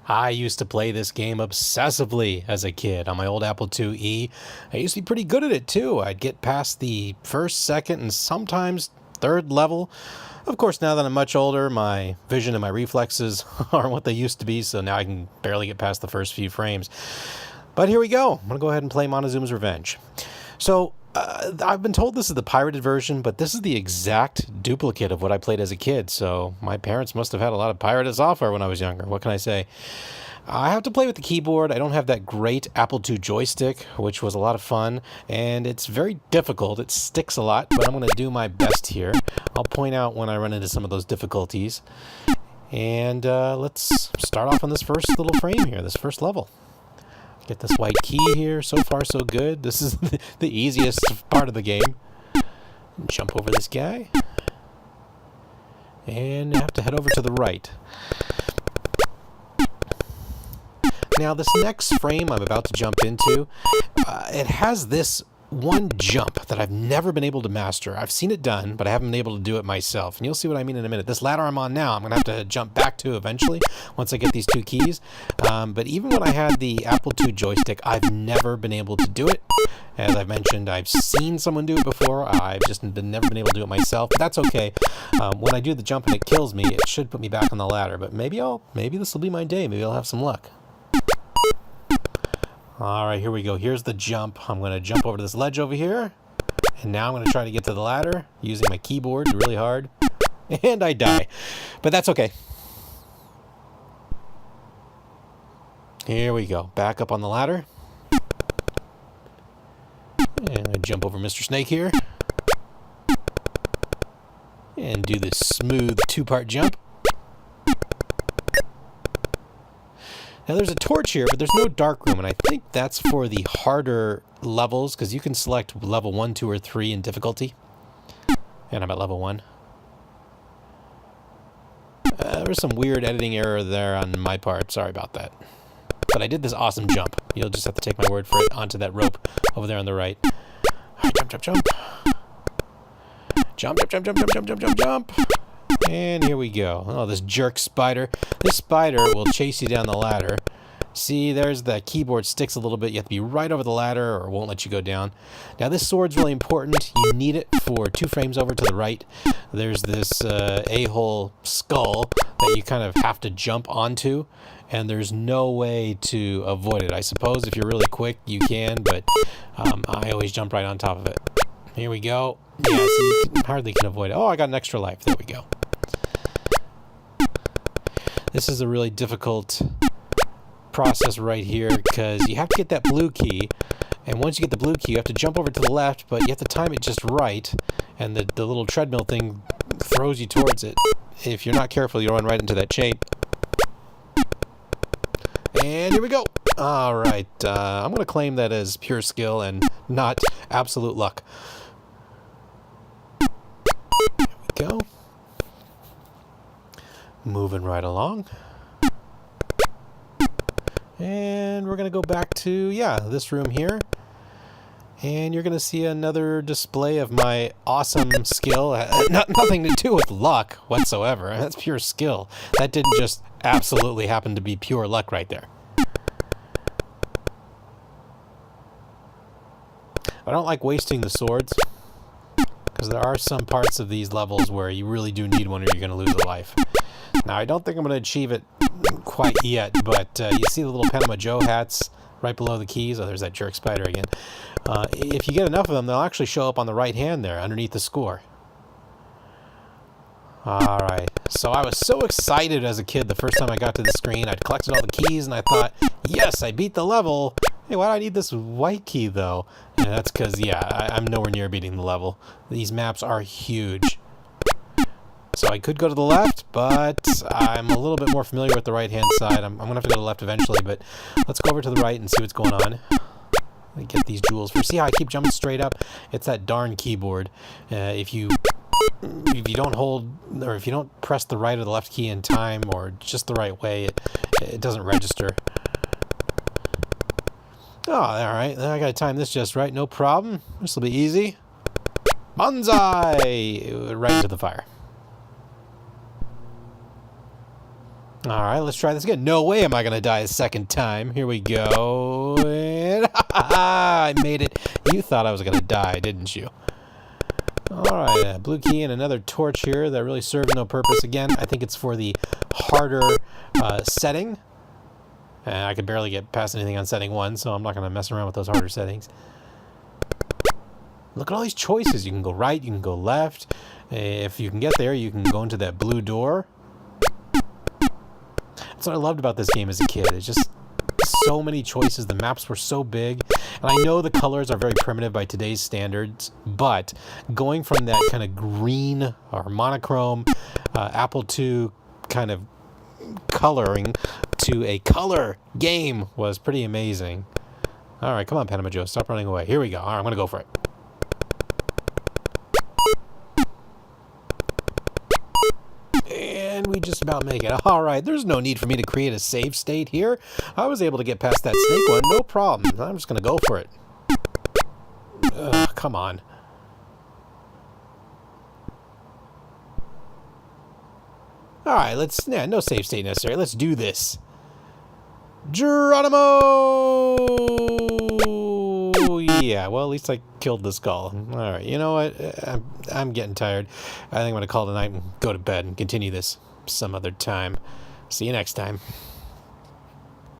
I used to play this game obsessively as a kid on my old Apple IIe. I used to be pretty good at it too. I'd get past the first, second, and sometimes third level. Of course, now that I'm much older, my vision and my reflexes aren't what they used to be, so now I can barely get past the first few frames. But here we go. I'm going to go ahead and play Montezuma's Revenge. So, I've been told this is the pirated version, but this is the exact duplicate of what I played as a kid, so my parents must have had a lot of pirated software when I was younger. What can I say? I have to play with the keyboard. I don't have that great Apple II joystick, which was a lot of fun, and it's very difficult. It sticks a lot, but I'm going to do my best here. I'll point out when I run into some of those difficulties. And let's start off on this first little frame here, this first level. Get this white key here. So far, so good. This is the easiest part of the game. Jump over this guy. And I have to head over to the right. Now, this next frame I'm about to jump into, it has this one jump that I've never been able to master. I've seen it done, but I haven't been able to do it myself. And you'll see what I mean in a minute. This ladder I'm on now, I'm going to have to jump back to eventually once I get these two keys. But even when I had the Apple II joystick, I've never been able to do it. As I've mentioned, I've seen someone do it before. I've just never been able to do it myself. But that's okay. When I do the jump and it kills me, it should put me back on the ladder. But maybe this will be my day. Maybe I'll have some luck. All right, here we go. Here's the jump. I'm going to jump over to this ledge over here. And now I'm going to try to get to the ladder using my keyboard really hard. And I die. But that's okay. Here we go. Back up on the ladder. And I jump over Mr. Snake here. And do this smooth two-part jump. Now there's a torch here, but there's no dark room, and I think that's for the harder levels, because you can select level 1, 2, or 3 in difficulty. And I'm at level 1. There's some weird editing error there on my part. Sorry about that. But I did this awesome jump. You'll just have to take my word for it onto that rope over there on the right. All right, jump, jump, jump. Jump, jump, jump, jump, jump, jump, jump, jump, jump. And here we go. Oh, this jerk spider. This spider will chase you down the ladder. See, there's the keyboard sticks a little bit. You have to be right over the ladder or it won't let you go down. Now, this sword's really important. You need it for 2 frames over to the right. There's this a-hole skull that you kind of have to jump onto, and there's no way to avoid it. I suppose if you're really quick, you can, but I always jump right on top of it. Here we go. Yeah, so you hardly can avoid it. Oh, I got an extra life. There we go. This is a really difficult process right here because you have to get that blue key, and once you get the blue key, you have to jump over to the left, but you have to time it just right, and the little treadmill thing throws you towards it. If you're not careful, you'll run right into that chain. And here we go. All right, I'm going to claim that as pure skill and not absolute luck. Here we go. Moving right along. And we're going to go back to, this room here. And you're going to see another display of my awesome skill. Nothing to do with luck whatsoever. That's pure skill. That didn't just absolutely happen to be pure luck right there. I don't like wasting the swords, because there are some parts of these levels where you really do need one or you're going to lose a life. Now, I don't think I'm going to achieve it quite yet, but you see the little Panama Joe hats right below the keys? Oh, there's that jerk spider again. If you get enough of them, they'll actually show up on the right hand there underneath the score. All right. So I was so excited as a kid the first time I got to the screen. I'd collected all the keys, and I thought, yes, I beat the level. Hey, why do I need this white key, though? And that's because, I'm nowhere near beating the level. These maps are huge. So I could go to the left, but I'm a little bit more familiar with the right-hand side. I'm going to have to go to the left eventually, but let's go over to the right and see what's going on. Let me get these jewels first. See how I keep jumping straight up? It's that darn keyboard. If you don't hold, or if you don't press the right or the left key in time, or just the right way, it doesn't register. Oh, all right. I got to time this just right. No problem. This will be easy. Banzai! Right into the fire. All right, let's try this again. No way am I going to die a second time. Here we go. And I made it. You thought I was going to die, didn't you? All right, blue key and another torch here that really serves no purpose. Again, I think it's for the harder setting. I could barely get past anything on setting 1, so I'm not going to mess around with those harder settings. Look at all these choices. You can go right, you can go left. If you can get there, you can go into that blue door. That's what I loved about this game as a kid. It's just so many choices. The maps were so big. And I know the colors are very primitive by today's standards, but going from that kind of green or monochrome Apple II kind of coloring to a color game was pretty amazing. All right, come on, Panama Joe. Stop running away. Here we go. All right, I'm going to go for it. And we just about make it. All right, there's no need for me to create a save state here. I was able to get past that snake one, no problem. I'm just going to go for it. Ugh, come on. All right, no save state necessary. Let's do this. Geronimo! Yeah, well, at least I killed the skull. All right, you know what? I'm getting tired. I think I'm going to call it a night and go to bed and continue this some other time. See you next time.